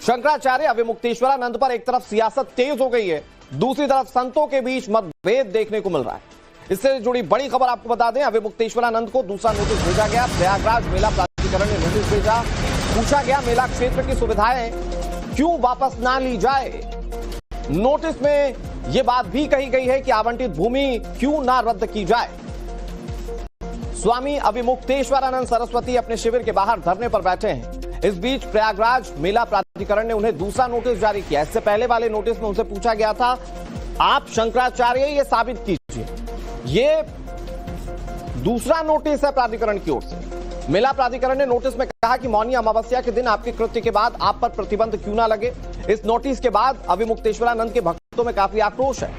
शंकराचार्य अविमुक्तेश्वरानंद पर एक तरफ सियासत तेज हो गई है, दूसरी तरफ संतों के बीच मतभेद देखने को मिल रहा है। इससे जुड़ी बड़ी खबर आपको बता दें, अविमुक्तेश्वरानंद को दूसरा नोटिस भेजा गया। प्रयागराज मेला प्राधिकरण ने नोटिस भेजा। पूछा गया मेला क्षेत्र की सुविधाएं क्यों वापस ना ली जाए। नोटिस में यह बात भी कही गई है कि आवंटित भूमि क्यों ना रद्द की जाए। स्वामी अविमुक्तेश्वरानंद सरस्वती अपने शिविर के बाहर धरने पर बैठे हैं। इस बीच प्रयागराज मेला प्राधिकरण ने उन्हें दूसरा नोटिस जारी किया। इससे पहले वाले नोटिस में उनसे पूछा गया था, आप शंकराचार्य ये साबित कीजिए। ये दूसरा नोटिस है प्राधिकरण की ओर से। मेला प्राधिकरण ने नोटिस में कहा कि मौनी अमावस्या के दिन आपके कृत्य के बाद आप पर प्रतिबंध क्यों ना लगे। इस नोटिस के बाद अविमुक्तेश्वरानंद के भक्तों में काफी आक्रोश है।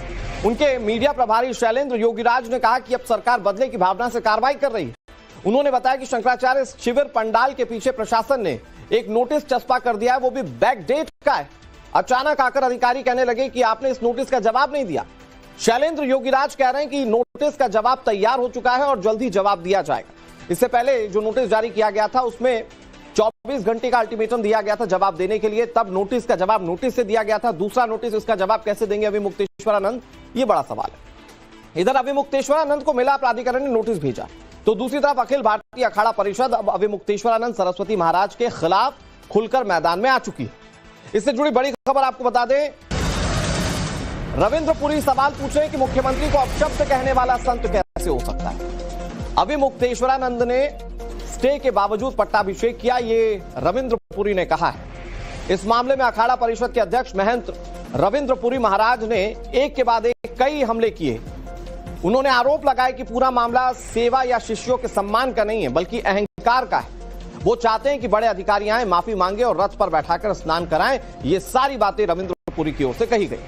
उनके मीडिया प्रभारी शैलेंद्र योगीराज ने कहा कि अब सरकार बदले की भावना से कार्रवाई कर रही है। उन्होंने बताया कि शंकराचार्य शिविर पंडाल के पीछे प्रशासन ने एक नोटिस चस्पा कर दिया है, वो भी बैक डेट का है। अचानक आकर अधिकारी कहने लगे कि आपने इस नोटिस का जवाब नहीं दिया। शैलेंद्र योगीराज कह रहे हैं कि नोटिस का जवाब तैयार हो चुका है और जल्द ही जवाब दिया जाएगा। इससे पहले जो नोटिस जारी किया गया था उसमें 24 घंटे का अल्टीमेटम दिया गया था जवाब देने के लिए। तब नोटिस का जवाब नोटिस से दिया गया था। दूसरा नोटिस, इसका जवाब कैसे देंगे अविमुक्तेश्वरानंद, ये बड़ा सवाल है। इधर अविमुक्तेश्वरानंद को मेला प्राधिकरण ने नोटिस भेजा, तो दूसरी तरफ अखिल भारतीय अखाड़ा परिषद अब अविमुक्तेश्वरानंद सरस्वती महाराज के खिलाफ खुलकर मैदान में आ चुकी है। इससे जुड़ी बड़ी खबर आपको बता दें, रविंद्रपुरी सवाल पूछ रहे हैं कि मुख्यमंत्री को अपशब्द कहने वाला संत कैसे हो सकता है। अविमुक्तेश्वरानंद ने स्टे के बावजूद पट्टाभिषेक किया, ये रविंद्रपुरी ने कहा है। इस मामले में अखाड़ा परिषद के अध्यक्ष महंत रविंद्रपुरी महाराज ने एक के बाद एक कई हमले किए। उन्होंने आरोप लगाया कि पूरा मामला सेवा या शिष्यों के सम्मान का नहीं है, बल्कि अहंकार का है। वो चाहते हैं कि बड़े अधिकारी आए, माफी मांगे और रथ पर बैठाकर स्नान कराएं। ये सारी बातें रविंद्रपुरी की ओर से कही गई।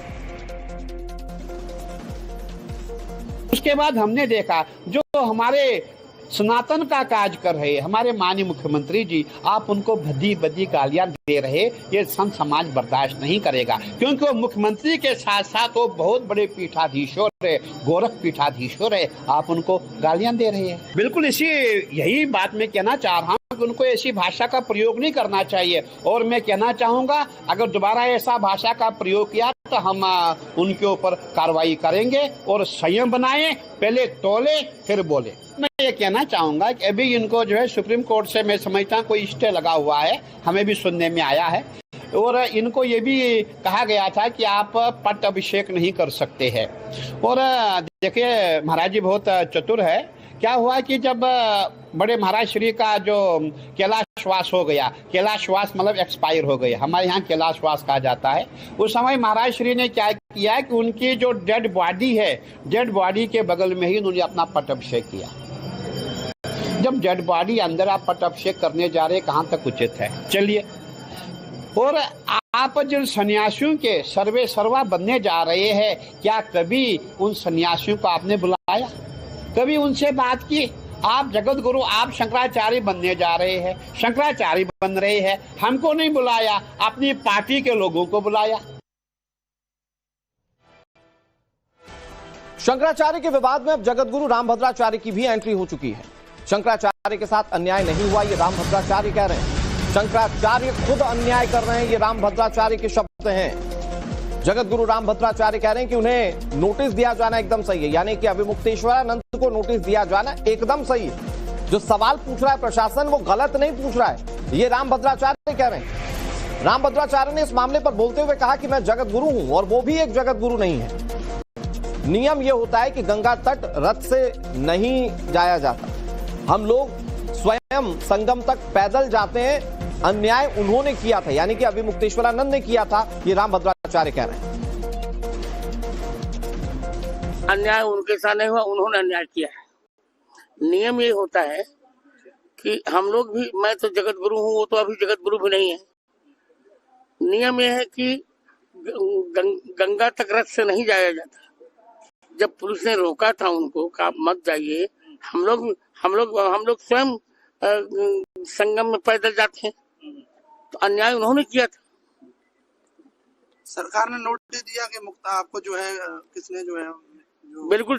उसके बाद हमने देखा जो हमारे सनातन का काज कर रहे हमारे माननीय मुख्यमंत्री जी, आप उनको भद्दी भद्दी गालियां दे रहे, ये संत समाज बर्दाश्त नहीं करेगा। क्योंकि वो मुख्यमंत्री के साथ साथ वो बहुत बड़े पीठाधीश्वर है, गोरख पीठाधीश्वर है, आप उनको गालियां दे रहे हैं। बिल्कुल यही बात मैं कहना चाह रहा हूँ कि उनको ऐसी भाषा का प्रयोग नहीं करना चाहिए। और मैं कहना चाहूंगा, अगर दोबारा ऐसा भाषा का प्रयोग किया तो हम उनके ऊपर कार्रवाई करेंगे और संयम बनाएं, पहले तोले फिर बोले। मैं ये कहना चाहूंगा कि अभी इनको जो है सुप्रीम कोर्ट से मैं समझता हूँ कोई स्टे लगा हुआ है, हमें भी सुनने में आया है। और इनको ये भी कहा गया था कि आप पट अभिषेक नहीं कर सकते हैं। और देखिए महाराज जी बहुत चतुर है। क्या हुआ कि जब बड़े महाराज श्री का जो कैलाशवास हो गया, कैलाशवास मतलब एक्सपायर हो गए, हमारे यहाँ कैलाशवास कहा जाता है, उस समय महाराज श्री ने क्या किया कि उनकी जो डेड बॉडी है, डेड बॉडी के बगल में ही उन्होंने अपना पट अभिषेक किया। जब डेड बॉडी अंदर आप पट अभिषेक करने जा रहे, कहाँ तक उचित है? चलिए। और आप जिन सन्यासियों के सर्वे सर्वा बनने जा रहे हैं, क्या कभी उन सन्यासियों को आपने बुलाया? कभी उनसे बात की? आप जगत गुरु, आप शंकराचार्य बनने जा रहे हैं, शंकराचार्य बन रहे हैं, हमको नहीं बुलाया, अपनी पार्टी के लोगों को बुलाया। शंकराचार्य के विवाद में अब जगत गुरु रामभद्राचार्य की भी एंट्री हो चुकी है। शंकराचार्य के साथ अन्याय नहीं हुआ, ये रामभद्राचार्य कह रहे हैं। शंकराचार्य खुद अन्याय कर रहे हैं, ये रामभद्राचार्य के शब्द हैं। जगत गुरु रामभद्राचार्य कह रहे हैं कि उन्हें नोटिस दिया जाना एकदम सही है, यानी कि अविमुक्तेश्वरानंद को नोटिस दिया जाना एकदम सही है। जो सवाल पूछ रहा है प्रशासन, वो गलत नहीं पूछ रहा है, ये रामभद्राचार्य कह रहे हैं। रामभद्राचार्य ने इस मामले पर बोलते हुए कहा कि मैं जगत गुरु हूं और वो भी एक जगत गुरु नहीं है। नियम यह होता है कि गंगा तट रथ से नहीं जाया जाता, हम लोग स्वयं संगम तक पैदल जाते हैं। अन्याय उन्होंने किया था, यानी कि अविमुक्तेश्वरानंद ने किया था, ये रामभद्राचार्य कह रहे हैं। अन्याय उनके साथ नहीं हुआ, उन्होंने अन्याय किया है। नियम ये होता है कि हम लोग भी, मैं तो जगत गुरु हूं, वो तो अभी जगत गुरु भी नहीं है। नियम ये है कि गंगा तक रथ से नहीं जाया जाता। जब पुलिस ने रोका था उनको कि आप मत जाइए, हम लोग स्वयं संगम में पैदल जाते हैं, तो अन्याय उन्होंने किया था। सरकार ने नोटिस दिया कि मुक्ता आपको जो है किसने जो है जो बिल्कुल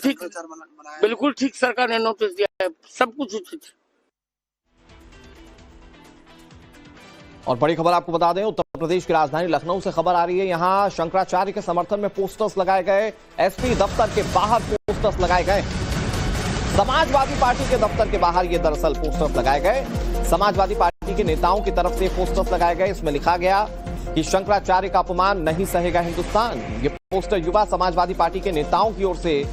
ठीक सरकार ने नोटिस दिया है, सब कुछ उचित है। और बड़ी खबर आपको बता दें, उत्तर प्रदेश की राजधानी लखनऊ से खबर आ रही है। यहां शंकराचार्य के समर्थन में पोस्टर्स लगाए गए, एसपी दफ्तर के बाहर पोस्टर्स लगाए गए। समाजवादी पार्टी के दफ्तर के बाहर ये दरअसल पोस्टर्स लगाए गए। समाजवादी पार्टी के नेताओं की तरफ से पोस्टर्स लगाए गए। इसमें लिखा गया कि शंकराचार्य का अपमान नहीं सहेगा हिंदुस्तान। ये पोस्टर युवा समाजवादी पार्टी के नेताओं की ओर से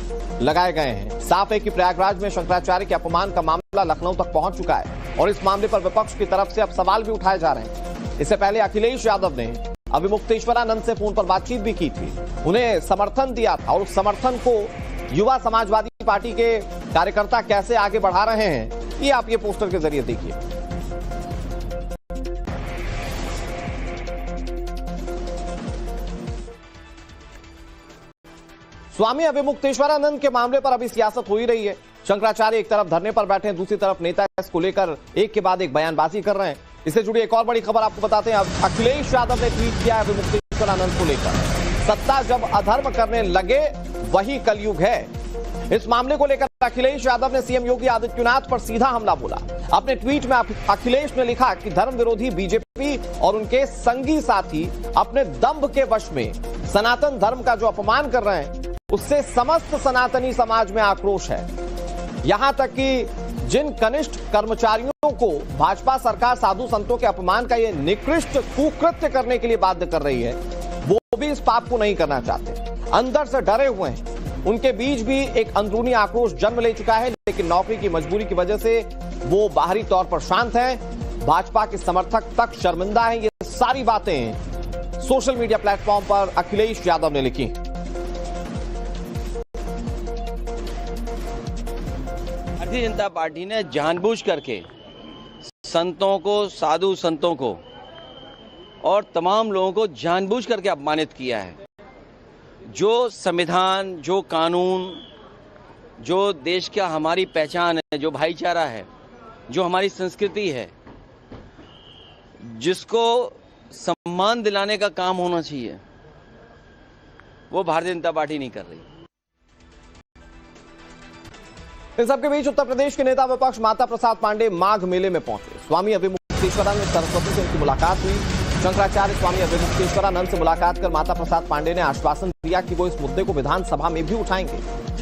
लगाए गए हैं। साफ है कि प्रयागराज में शंकराचार्य के अपमान का मामला लखनऊ तक पहुंच चुका है और इस मामले पर विपक्ष की तरफ से अब सवाल भी उठाए जा रहे हैं। इससे पहले अखिलेश यादव ने अभिमुक्तेश्वरानंद से फोन पर बातचीत भी की थी, उन्हें समर्थन दिया था और उस समर्थन को युवा समाजवादी पार्टी के कार्यकर्ता कैसे आगे बढ़ा रहे हैं, ये आप ये पोस्टर के जरिए देखिए। स्वामी अभिमुक्तेश्वरानंद के मामले पर अभी सियासत हो ही रही है। शंकराचार्य एक तरफ धरने पर बैठे हैं, दूसरी तरफ नेता इसको लेकर एक के बाद एक बयानबाजी कर रहे हैं। इससे जुड़ी एक और बड़ी खबर आपको बताते हैं। अब अखिलेश यादव ने ट्वीट किया अभिमुक्तेश्वरानंद को लेकर, सत्ता जब अधर्म करने लगे वही कलयुग है। इस मामले को लेकर अखिलेश यादव ने सीएम योगी आदित्यनाथ पर सीधा हमला बोला। अपने ट्वीट में अखिलेश ने लिखा कि धर्म विरोधी बीजेपी और उनके संगी साथी अपने दंभ के वश में सनातन धर्म का जो अपमान कर रहे हैं, उससे समस्त सनातनी समाज में आक्रोश है। यहां तक कि जिन कनिष्ठ कर्मचारियों को भाजपा सरकार साधु संतों के अपमान का यह निकृष्ट कुकृत्य करने के लिए बाध्य कर रही है, वो भी इस पाप को नहीं करना चाहते, अंदर से डरे हुए हैं। उनके बीच भी एक अंदरूनी आक्रोश जन्म ले चुका है, लेकिन नौकरी की मजबूरी की वजह से वो बाहरी तौर पर शांत हैं। भाजपा के समर्थक तक शर्मिंदा हैं। ये सारी बातें सोशल मीडिया प्लेटफॉर्म पर अखिलेश यादव ने लिखी। भारतीय जनता पार्टी ने जानबूझ करके संतों को, साधु संतों को और तमाम लोगों को जानबूझ करके अपमानित किया है। जो संविधान, जो कानून, जो देश का हमारी पहचान है, जो भाईचारा है, जो हमारी संस्कृति है, जिसको सम्मान दिलाने का काम होना चाहिए, वो भारतीय जनता पार्टी नहीं कर रही। इन सबके बीच उत्तर प्रदेश के नेता विपक्ष माता प्रसाद पांडे माघ मेले में पहुंचे। स्वामी अभिमुक्तेश्वरानंद सरस्वती से उनकी मुलाकात हुई। शंकराचार्य स्वामी अभिमुक्तेश्वरानंद से मुलाकात कर माता प्रसाद पांडे ने आश्वासन दिया कि वो इस मुद्दे को विधानसभा में भी उठाएंगे।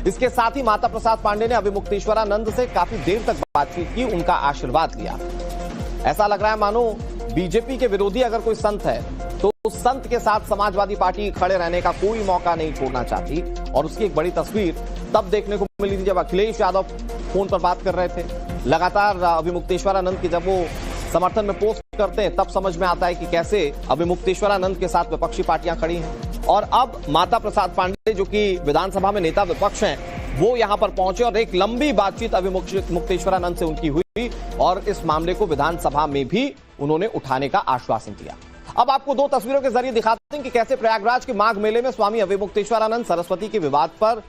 इसके साथ ही माता प्रसाद पांडे ने अभिमुक्तेश्वरानंद से काफी देर तक बातचीत की, उनका आशीर्वाद लिया। ऐसा लग रहा है मानो बीजेपी के विरोधी अगर कोई संत है तो उस संत के साथ समाजवादी पार्टी खड़े रहने का कोई मौका नहीं छोड़ना चाहती। और उसकी एक बड़ी तस्वीर तब देखने को मिली थी जब अखिलेश यादव फोन पर बात कर रहे थे। लगातार अभिमुक्तेश्वरानंद की जब वो समर्थन में पोस्ट करते हैं, तब समझ में आता है कि कैसे अभिमुक्तेश्वरानंद के साथ विपक्षी पार्टियां खड़ी हैं। और अब माता प्रसाद पांडे जो कि विधानसभा में नेता विपक्ष हैं, वो यहां पर पहुंचे और एक लंबी बातचीत अभिमुक्तेश्वरानंद से उनकी हुई और इस मामले को विधानसभा में भी उन्होंने उठाने का आश्वासन दिया। अब आपको दो तस्वीरों के जरिए दिखाते हैं कि कैसे प्रयागराज के माघ मेले में स्वामी अभिमुक्तेश्वरानंद सरस्वती के विवाद पर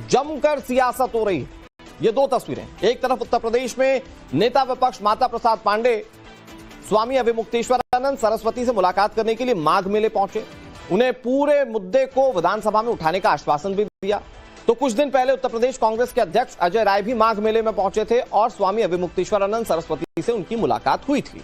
जमकर सियासत हो रही है। ये दो तस्वीरें, एक तरफ उत्तर प्रदेश में नेता विपक्ष माता प्रसाद पांडे स्वामी अभिमुक्तेश्वरानंद सरस्वती से मुलाकात करने के लिए माघ मेले पहुंचे, उन्हें पूरे मुद्दे को विधानसभा में उठाने का आश्वासन भी दिया। तो कुछ दिन पहले उत्तर प्रदेश कांग्रेस के अध्यक्ष अजय राय भी माघ मेले में पहुंचे थे और स्वामी अभिमुक्तेश्वरानंद सरस्वती से उनकी मुलाकात हुई थी।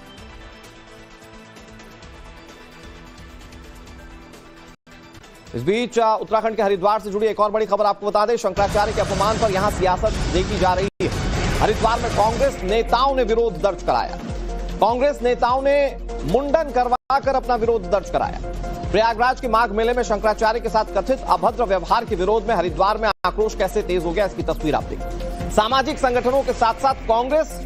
इस बीच उत्तराखंड के हरिद्वार से जुड़ी एक और बड़ी खबर आपको बता दें। शंकराचार्य के अपमान पर यहां सियासत देखी जा रही है। हरिद्वार में कांग्रेस नेताओं ने विरोध दर्ज कराया। कांग्रेस नेताओं ने मुंडन करवाकर अपना विरोध दर्ज कराया। प्रयागराज के माघ मेले में शंकराचार्य के साथ कथित अभद्र व्यवहार के विरोध में हरिद्वार में आक्रोश कैसे तेज हो गया, इसकी तस्वीर आप देखिए। सामाजिक संगठनों के साथ साथ कांग्रेस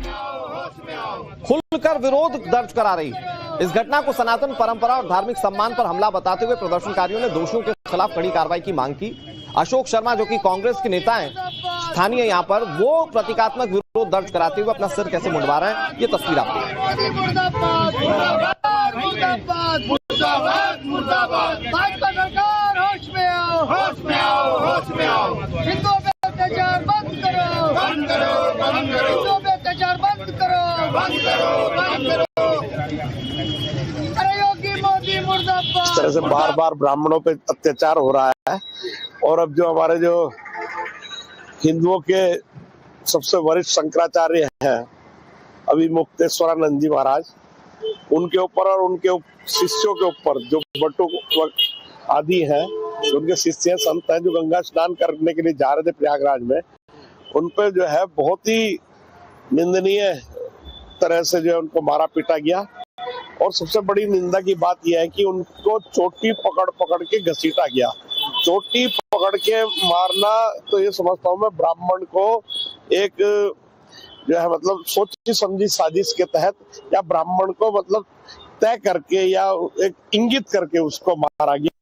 खुलकर विरोध दर्ज करा रही है। इस घटना को सनातन परंपरा और धार्मिक सम्मान पर हमला बताते हुए प्रदर्शनकारियों ने दोषियों के खिलाफ कड़ी कार्रवाई की मांग की। अशोक शर्मा जो कि कांग्रेस के नेता हैं, स्थानीय यहां पर, वो प्रतीकात्मक विरोध दर्ज कराते हुए अपना सिर कैसे मुंडवा रहे हैं, ये तस्वीर आप इस तरह से बार बार ब्राह्मणों पे अत्याचार हो रहा है। और अब जो हमारे जो हिंदुओं के सबसे वरिष्ठ शंकराचार्य हैं अभिमुक्तेश्वरानंद जी महाराज, उनके ऊपर और उनके शिष्यों के ऊपर, जो बटुक आदि हैं, उनके शिष्य संत हैं जो गंगा स्नान करने के लिए जा रहे थे प्रयागराज में, उन पर जो है बहुत ही निंदनीय तरह से जो है उनको मारा पीटा गया। और सबसे बड़ी निंदा की बात यह है कि उनको चोटी पकड़ पकड़ के घसीटा गया। चोटी पकड़ के मारना तो ये समझता हूँ मैं ब्राह्मण को एक जो है मतलब सोची समझी साजिश के तहत या ब्राह्मण को मतलब तय करके या एक इंगित करके उसको मारा गया।